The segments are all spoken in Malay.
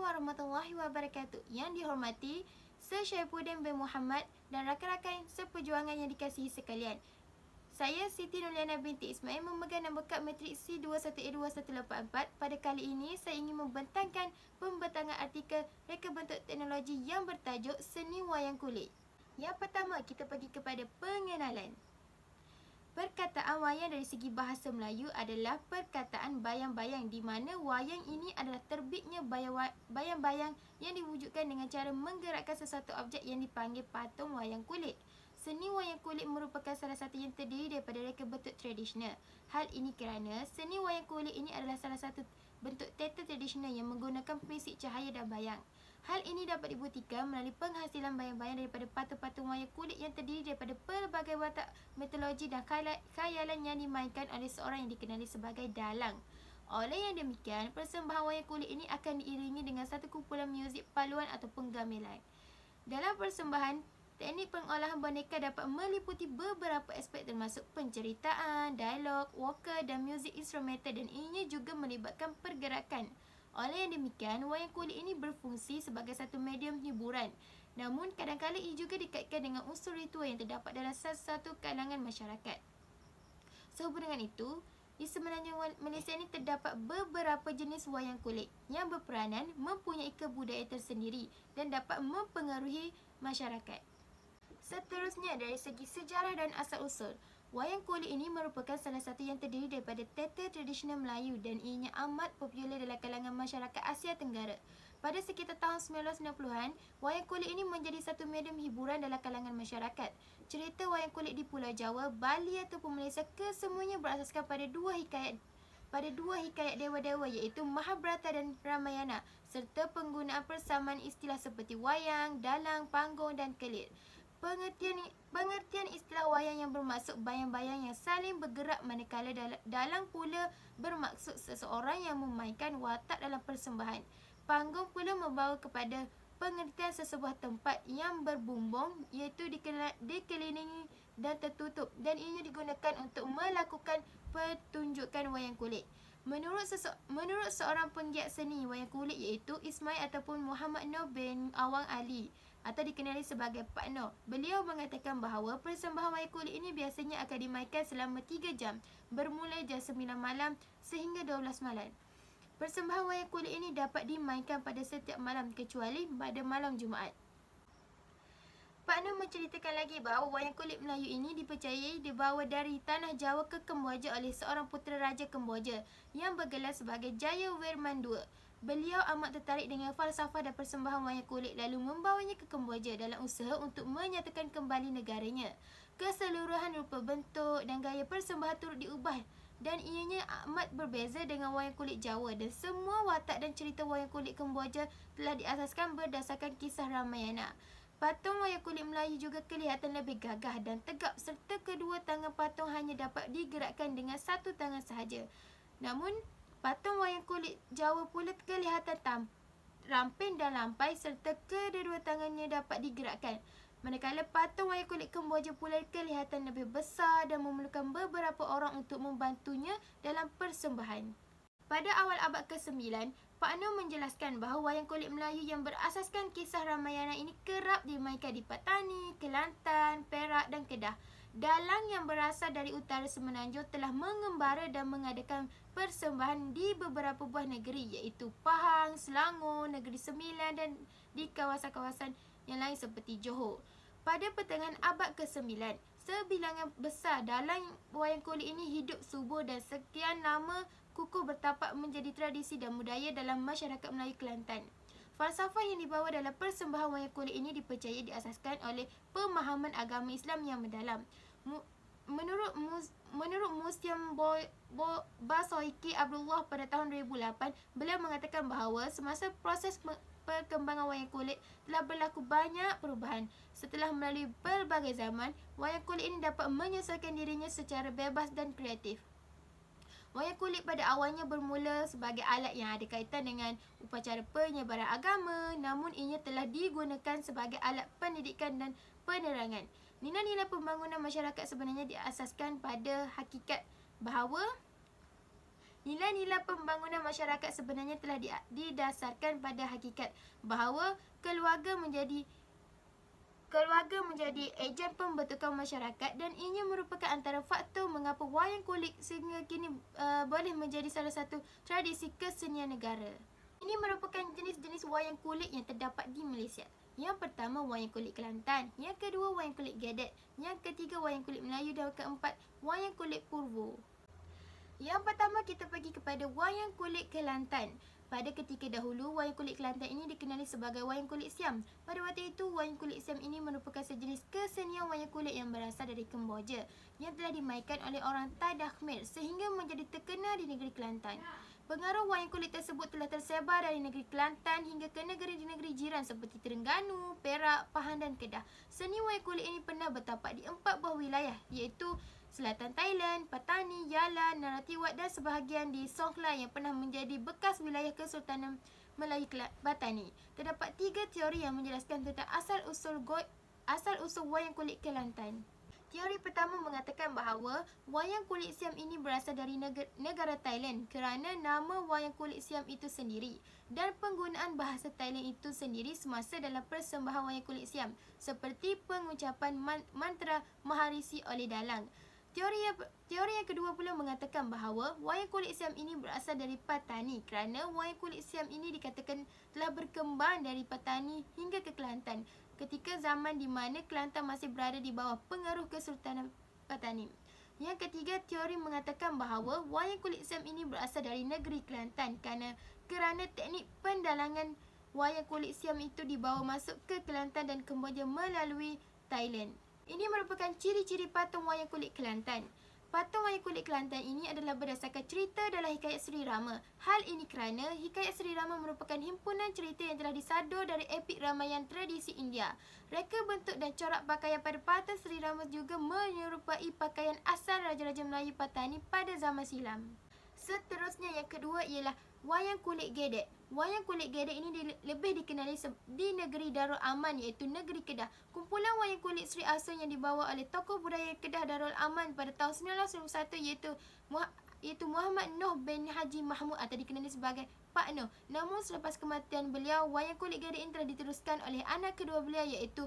warahmatullahi wabarakatuh. Yang dihormati Syaifuddin bin Muhammad dan rakan-rakan seperjuangan yang dikasihi sekalian. Saya Siti Nurliana binti Ismail memegang nombor kad matrik C21A2184. Pada kali ini saya ingin membentangkan pembentangan artikel reka bentuk teknologi yang bertajuk Seni Wayang Kulit. Yang pertama, kita pergi kepada pengenalan. Perkataan wayang dari segi bahasa Melayu adalah perkataan bayang-bayang, di mana wayang ini adalah terbitnya bayang-bayang yang diwujudkan dengan cara menggerakkan sesuatu objek yang dipanggil patung wayang kulit. Seni wayang kulit merupakan salah satu yang terdiri daripada reka bentuk tradisional. Hal ini kerana seni wayang kulit ini adalah salah satu bentuk teater tradisional yang menggunakan prinsip cahaya dan bayang. Hal ini dapat dibuktikan melalui penghasilan bayang-bayang daripada patung-patung wayang kulit yang terdiri daripada pelbagai watak mitologi dan khayalan yang dimainkan oleh seorang yang dikenali sebagai dalang. Oleh yang demikian, persembahan wayang kulit ini akan diiringi dengan satu kumpulan muzik paluan ataupun gamelan. Dalam persembahan, teknik pengolahan boneka dapat meliputi beberapa aspek termasuk penceritaan, dialog, vokal dan muzik instrumental, dan ianya juga melibatkan pergerakan. Oleh yang demikian, wayang kulit ini berfungsi sebagai satu medium hiburan. Namun, kadang-kadang ia juga dikaitkan dengan unsur ritual yang terdapat dalam satu kalangan masyarakat. Sehubungan dengan itu, di semenanjung Malaysia ini terdapat beberapa jenis wayang kulit yang berperanan mempunyai kebudayaan tersendiri dan dapat mempengaruhi masyarakat. Seterusnya, dari segi sejarah dan asal-usul, wayang kulit ini merupakan salah satu yang terdiri daripada teater tradisional Melayu dan ianya amat popular dalam kalangan masyarakat Asia Tenggara. Pada sekitar tahun 1990-an, wayang kulit ini menjadi satu medium hiburan dalam kalangan masyarakat. Cerita wayang kulit di Pulau Jawa, Bali ataupun Malaysia kesemuanya berasaskan pada dua hikayat dewa-dewa, iaitu Mahabharata dan Ramayana, serta penggunaan persamaan istilah seperti wayang, dalang, panggung dan kelit. Pengertian istilah wayang yang bermaksud bayang-bayang yang saling bergerak, manakala dalang pula bermaksud seseorang yang memainkan watak dalam persembahan. Panggung pula membawa kepada pengertian sesebuah tempat yang berbumbung, iaitu dikelilingi dan tertutup, dan ianya digunakan untuk melakukan pertunjukan wayang kulit. Menurut seorang penggiat seni wayang kulit, iaitu Ismail ataupun Muhammad Nur bin Awang Ali, atau dikenali sebagai Pak Nur, beliau mengatakan bahawa persembahan wayang kulit ini biasanya akan dimainkan selama 3 jam, bermula jam 9 malam sehingga 12 malam. Persembahan wayang kulit ini dapat dimainkan pada setiap malam kecuali pada malam Jumaat. Pak Nur menceritakan lagi bahawa wayang kulit Melayu ini dipercayai dibawa dari tanah Jawa ke Kemboja oleh seorang putera Raja Kemboja yang bergelar sebagai Jayawarman II. Beliau amat tertarik dengan falsafah dan persembahan wayang kulit, lalu membawanya ke Kemboja dalam usaha untuk menyatakan kembali negaranya. Keseluruhan rupa, bentuk dan gaya persembahan turut diubah dan ianya amat berbeza dengan wayang kulit Jawa, dan semua watak dan cerita wayang kulit Kemboja telah diasaskan berdasarkan kisah Ramayana. Patung wayang kulit Melayu juga kelihatan lebih gagah dan tegap, serta kedua tangan patung hanya dapat digerakkan dengan satu tangan sahaja. Namun, patung wayang kulit Jawa pula kelihatan ramping dan lampai, serta kedua tangannya dapat digerakkan. Manakala patung wayang kulit Kemboja pula kelihatan lebih besar dan memerlukan beberapa orang untuk membantunya dalam persembahan. Pada awal abad ke-9, Pak Nur menjelaskan bahawa wayang kulit Melayu yang berasaskan kisah Ramayana ini kerap dimainkan di Patani, Kelantan, Perak dan Kedah. Dalang yang berasal dari utara semenanjung telah mengembara dan mengadakan persembahan di beberapa buah negeri, iaitu Pahang, Selangor, Negeri Sembilan dan di kawasan-kawasan yang lain seperti Johor. Pada pertengahan abad ke-9, sebilangan besar dalang wayang kulit ini hidup subur dan sekian lama kukuh bertapak menjadi tradisi dan budaya dalam masyarakat Melayu Kelantan. Falsafah yang dibawa dalam persembahan wayang kulit ini dipercayai diasaskan oleh pemahaman agama Islam yang mendalam. Menurut Museum Basoiki Abdullah pada tahun 2008, beliau mengatakan bahawa semasa proses perkembangan wayang kulit telah berlaku banyak perubahan. Setelah melalui pelbagai zaman, wayang kulit ini dapat menyesuaikan dirinya secara bebas dan kreatif. Wayang kulit pada awalnya bermula sebagai alat yang ada kaitan dengan upacara penyebaran agama, namun ianya telah digunakan sebagai alat pendidikan dan penerangan. Nilai-nilai pembangunan masyarakat sebenarnya diasaskan pada hakikat bahawa Nilai-nilai pembangunan masyarakat sebenarnya telah didasarkan pada hakikat bahawa keluarga menjadi ejen pembentukan masyarakat dan ianya merupakan antara faktor mengapa wayang kulit sehingga kini boleh menjadi salah satu tradisi kesenian negara. Ini merupakan jenis-jenis wayang kulit yang terdapat di Malaysia. Yang pertama, wayang kulit Kelantan. Yang kedua, wayang kulit Gedet. Yang ketiga, wayang kulit Melayu. Dan keempat, wayang kulit Purwo. Yang pertama, kita pergi kepada wayang kulit Kelantan. Pada ketika dahulu, wayang kulit Kelantan ini dikenali sebagai wayang kulit Siam. Pada waktu itu, wayang kulit Siam ini merupakan sejenis kesenian wayang kulit yang berasal dari Kemboja yang telah dimainkan oleh orang Tadah Khmer sehingga menjadi terkenal di negeri Kelantan. Pengaruh wayang kulit tersebut telah tersebar dari negeri Kelantan hingga ke negeri-negeri jiran seperti Terengganu, Perak, Pahang dan Kedah. Seni wayang kulit ini pernah bertapak di 4 buah wilayah iaitu Selatan Thailand, Patani, Yala, Narathiwat dan sebahagian di Songkhla yang pernah menjadi bekas wilayah Kesultanan Melayu Batani. Terdapat 3 teori yang menjelaskan tentang asal-usul wayang kulit Kelantan. Teori pertama mengatakan bahawa wayang kulit Siam ini berasal dari negara Thailand kerana nama wayang kulit Siam itu sendiri dan penggunaan bahasa Thailand itu sendiri semasa dalam persembahan wayang kulit Siam seperti pengucapan mantra Maharisi oleh dalang. Teori yang kedua pula mengatakan bahawa wayang kulit Siam ini berasal dari Patani kerana wayang kulit Siam ini dikatakan telah berkembang dari Patani hingga ke Kelantan ketika zaman di mana Kelantan masih berada di bawah pengaruh Kesultanan Patani. Yang ketiga, teori mengatakan bahawa wayang kulit Siam ini berasal dari negeri Kelantan kerana teknik pendalangan wayang kulit Siam itu dibawa masuk ke Kelantan dan Kemboja melalui Thailand. Ini merupakan ciri-ciri patung wayang kulit Kelantan. Patung wayang kulit Kelantan ini adalah berdasarkan cerita dalam Hikayat Seri Rama. Hal ini kerana Hikayat Seri Rama merupakan himpunan cerita yang telah disadur dari epik Ramayana tradisi India. Reka bentuk dan corak pakaian pada patung Seri Rama juga menyerupai pakaian asal Raja-Raja Melayu Patani pada zaman silam. Seterusnya yang kedua ialah wayang kulit Gedet. Wayang kulit Gedet ini lebih dikenali di negeri Darul Aman iaitu negeri Kedah. Kumpulan wayang kulit Sri Asung yang dibawa oleh tokoh budaya Kedah Darul Aman pada tahun 1991 iaitu Muhammad Noh bin Haji Mahmud atau dikenali sebagai Pak Noh. Namun selepas kematian beliau, wayang kulit Gedet ini telah diteruskan oleh anak kedua beliau iaitu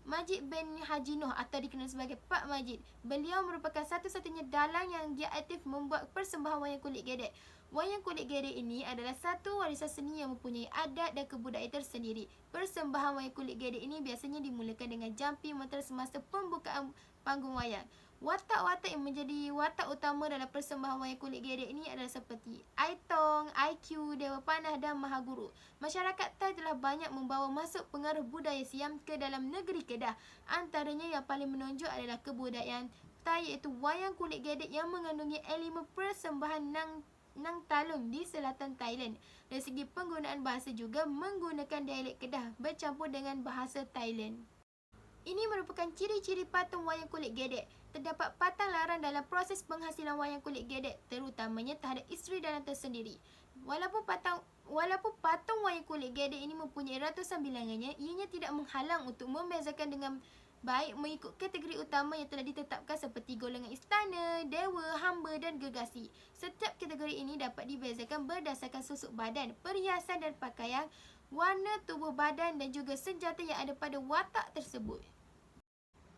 Majid bin Haji Noh atau dikenal sebagai Pak Majid. Beliau merupakan satu-satunya dalang yang dia aktif membuat persembahan wayang kulit Gedet. Wayang kulit Gedet ini adalah satu warisan seni yang mempunyai adat dan kebudayaan tersendiri. Persembahan wayang kulit Gedet ini biasanya dimulakan dengan jampi mentera semasa pembukaan panggung wayang. Watak-watak yang menjadi watak utama dalam persembahan wayang kulit Gedet ini adalah seperti Aitong, IQ, Dewa Panah dan Mahaguru. Masyarakat Thai telah banyak membawa masuk pengaruh budaya Siam ke dalam negeri Kedah. Antaranya yang paling menonjol adalah kebudayaan Thai iaitu wayang kulit Gedet yang mengandungi elemen persembahan Nang Talung di selatan Thailand. Dari segi penggunaan bahasa juga menggunakan dialek Kedah bercampur dengan bahasa Thailand. Ini merupakan ciri-ciri patung wayang kulit Gedet. Terdapat patang larang dalam proses penghasilan wayang kulit Gedet, terutamanya terhadap isteri dalam tersendiri. Walaupun patung wayang kulit Gedet ini mempunyai ratusan bilangannya, ianya tidak menghalang untuk membezakan dengan baik mengikut kategori utama yang telah ditetapkan seperti golongan istana, dewa, hamba dan gergasi. Setiap kategori ini dapat dibezakan berdasarkan susuk badan, perhiasan dan pakaian, warna tubuh badan dan juga senjata yang ada pada watak tersebut.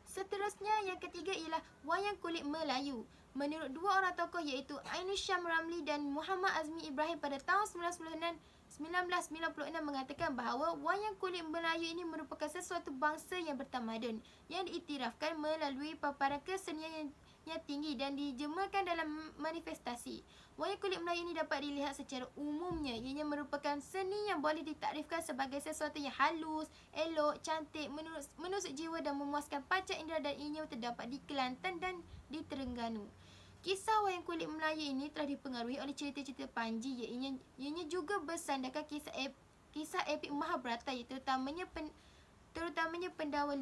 Seterusnya yang ketiga ialah wayang kulit Melayu. Menurut dua orang tokoh iaitu Ainus Syam Ramli dan Muhammad Azmi Ibrahim pada tahun 1996 mengatakan bahawa wayang kulit Melayu ini merupakan sesuatu bangsa yang bertamadun yang diiktirafkan melalui paparan kesenian yang tinggi dan dijemakan dalam manifestasi. Wayang kulit Melayu ini dapat dilihat secara umumnya ianya merupakan seni yang boleh ditakrifkan sebagai sesuatu yang halus, elok, cantik, menusuk jiwa dan memuaskan panca indera dan ianya terdapat di Kelantan dan di Terengganu. Kisah wayang kulit Melayu ini telah dipengaruhi oleh cerita-cerita Panji ianya juga bersandarkan kisah epik Mahabharata terutamanya Pendawa 5.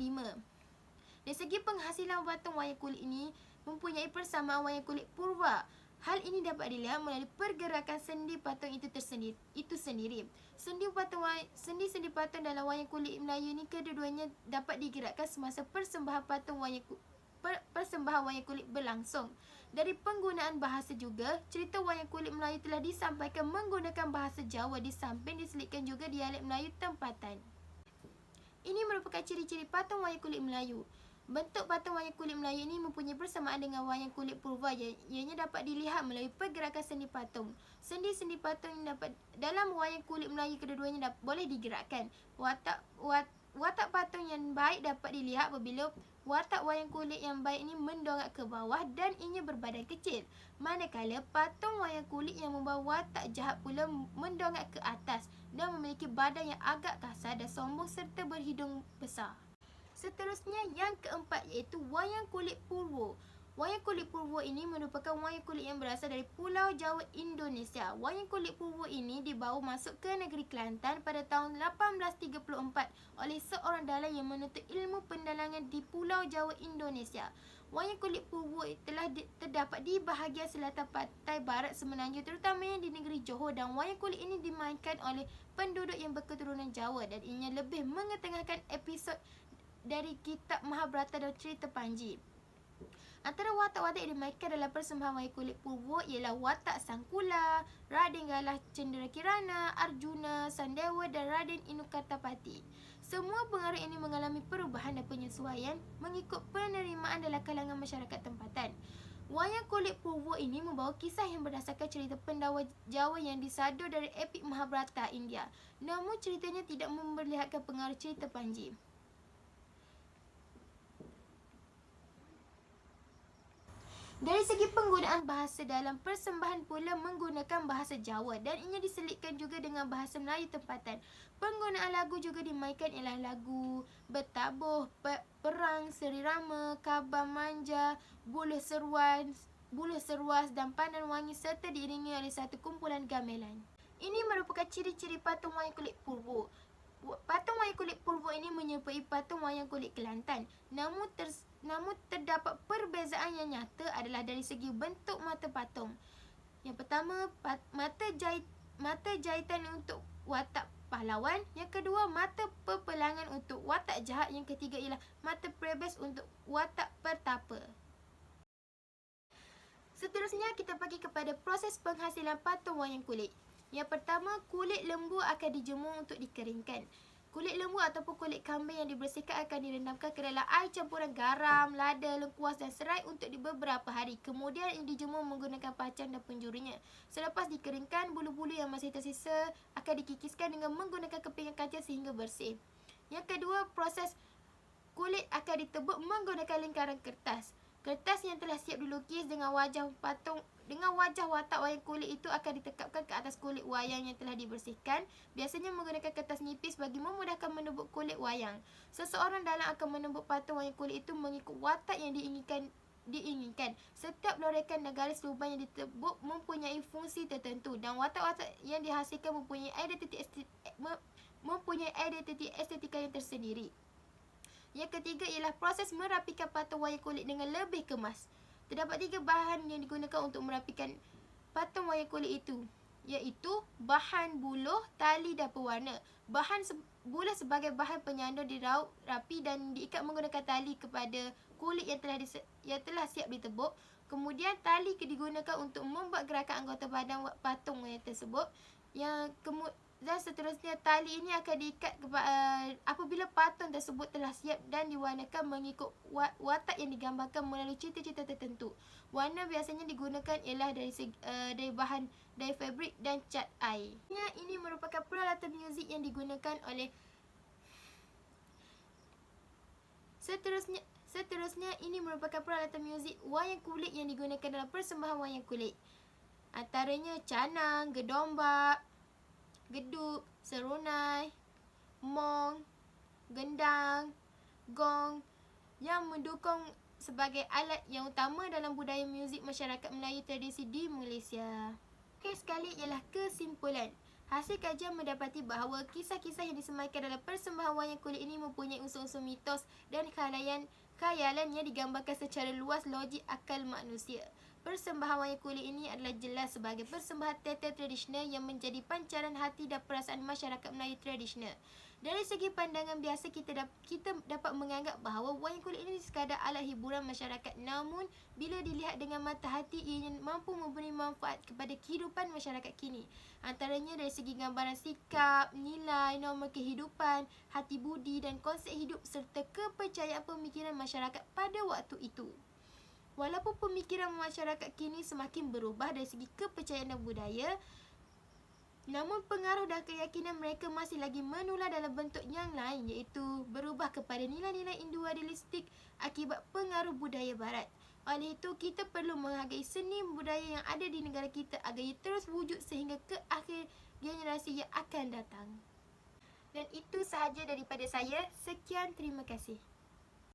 Dari segi penghasilan patung wayang kulit ini mempunyai persamaan wayang kulit Purwa. Hal ini dapat dilihat melalui pergerakan sendi patung itu sendiri. Sendi-sendi patung dalam wayang kulit Melayu ini kedua-duanya dapat digerakkan semasa persembahan patung persembahan wayang kulit berlangsung. Dari penggunaan bahasa juga, cerita wayang kulit Melayu telah disampaikan menggunakan bahasa Jawa di samping diselipkan juga dialek Melayu tempatan. Ini merupakan ciri-ciri patung wayang kulit Melayu. Bentuk patung wayang kulit Melayu ini mempunyai persamaan dengan wayang kulit purba, ianya dapat dilihat melalui pergerakan sendi patung. Sendi-sendi patung yang dapat dalam wayang kulit Melayu kedua-duanya boleh digerakkan. Watak patung yang baik dapat dilihat apabila watak wayang kulit yang baik ini mendongak ke bawah dan ianya berbadan kecil. Manakala patung wayang kulit yang membawa watak jahat pula mendongak ke atas dan memiliki badan yang agak kasar dan sombong serta berhidung besar. Seterusnya yang keempat iaitu wayang kulit Purwo. Wayang kulit Purwo ini merupakan wayang kulit yang berasal dari Pulau Jawa, Indonesia. Wayang kulit Purwo ini dibawa masuk ke negeri Kelantan pada tahun 1834 oleh seorang dalang yang menuntut ilmu pendalangan di Pulau Jawa, Indonesia. Wayang kulit Purwo telah terdapat di bahagian selatan pantai barat Semenanjung, terutamanya di negeri Johor, dan wayang kulit ini dimainkan oleh penduduk yang berketurunan Jawa dan ianya lebih mengetengahkan episod dari kitab Mahabharata dan cerita Panji. Antara watak-watak yang dimainkan dalam persembahan wayang kulit Purwo ialah watak Sangkula, Raden Galah Cenderakirana, Arjuna, Sandewa dan Raden Inukartapati. Semua pengaruh ini mengalami perubahan dan penyesuaian mengikut penerimaan dalam kalangan masyarakat tempatan. Wayang kulit Purwo ini membawa kisah yang berdasarkan cerita pendawa Jawa yang disadur dari epik Mahabharata India. Namun ceritanya tidak memperlihatkan pengaruh cerita Panji. Dari segi penggunaan bahasa dalam persembahan pula menggunakan bahasa Jawa dan ianya diselipkan juga dengan bahasa Melayu tempatan. Penggunaan lagu juga dimainkan ialah lagu Bertabuh, Perang, Seri Rama, Kabar Manja, Buluh Seruas dan Pandan Wangi serta diiringi oleh satu kumpulan gamelan. Ini merupakan ciri-ciri patung wayang kulit Purwo. Patung wayang kulit Purwo ini menyerupai patung wayang kulit Kelantan. Namun terdapat perbezaan yang nyata adalah dari segi bentuk mata patung. Yang pertama, mata jahitan untuk watak pahlawan. Yang kedua, mata pepelangan untuk watak jahat. Yang ketiga ialah mata prebes untuk watak pertapa. Seterusnya kita pergi kepada proses penghasilan patung wayang kulit. Yang pertama, kulit lembu akan dijemur untuk dikeringkan. Kulit lembu ataupun kulit kambing yang dibersihkan akan direndamkan ke dalam air campuran garam, lada, lengkuas dan serai untuk beberapa hari. Kemudian dijemur menggunakan pacan dan penjurinya. Selepas dikeringkan, bulu-bulu yang masih tersisa akan dikikiskan dengan menggunakan kepingan kaca sehingga bersih. Yang kedua, proses kulit akan ditebuk menggunakan lingkaran kertas. Kertas yang telah siap dilukis dengan wajah watak wayang kulit itu akan ditekapkan ke atas kulit wayang yang telah dibersihkan. Biasanya menggunakan kertas nipis bagi memudahkan menebuk kulit wayang. Seseorang dalang akan menebuk patung wayang kulit itu mengikut watak yang diinginkan. Setiap lorekan dan garis lubang yang ditebuk mempunyai fungsi tertentu dan watak-watak yang dihasilkan mempunyai identiti estetika yang tersendiri. Yang ketiga ialah proses merapikan patung wayang kulit dengan lebih kemas. Terdapat 3 bahan yang digunakan untuk merapikan patung wayang kulit itu, iaitu bahan buluh, tali dan pewarna. Buluh sebagai bahan penyandung diraup rapi dan diikat menggunakan tali kepada kulit yang telah siap ditebuk. Kemudian tali digunakan untuk membuat gerakan anggota badan patung wayang tersebut. Dan seterusnya tali ini akan diikat apabila patung tersebut telah siap dan diwarnakan mengikut watak yang digambarkan melalui cita-cita tertentu. Warna biasanya digunakan ialah dari bahan dari fabrik dan cat air. Ini merupakan peralatan muzik yang digunakan oleh Seterusnya ini merupakan peralatan muzik wayang kulit yang digunakan dalam persembahan wayang kulit. Antaranya canang, gedombak, geduk, serunai, mong, gendang, gong yang mendukung sebagai alat yang utama dalam budaya muzik masyarakat Melayu tradisi di Malaysia. Okey, sekali ialah kesimpulan. Hasil kajian mendapati bahawa kisah-kisah yang disemaikan dalam persembahan wayang kulit ini mempunyai unsur-unsur mitos dan khayalan yang digambarkan secara luas logik akal manusia. Persembahan wayang kulit ini adalah jelas sebagai persembahan teater tradisional yang menjadi pancaran hati dan perasaan masyarakat Melayu tradisional. Dari segi pandangan biasa, kita dapat menganggap bahawa wayang kulit ini sekadar alat hiburan masyarakat. Namun, bila dilihat dengan mata hati, ianya mampu memberi manfaat kepada kehidupan masyarakat kini. Antaranya dari segi gambaran sikap, nilai, norma kehidupan, hati budi dan konsep hidup serta kepercayaan pemikiran masyarakat pada waktu itu. Walaupun pemikiran masyarakat kini semakin berubah dari segi kepercayaan dan budaya, namun pengaruh dan keyakinan mereka masih lagi menular dalam bentuk yang lain, iaitu berubah kepada nilai-nilai individualistik akibat pengaruh budaya barat. Oleh itu, kita perlu menghargai seni budaya yang ada di negara kita agar ia terus wujud sehingga ke akhir generasi yang akan datang. Dan itu sahaja daripada saya. Sekian, terima kasih.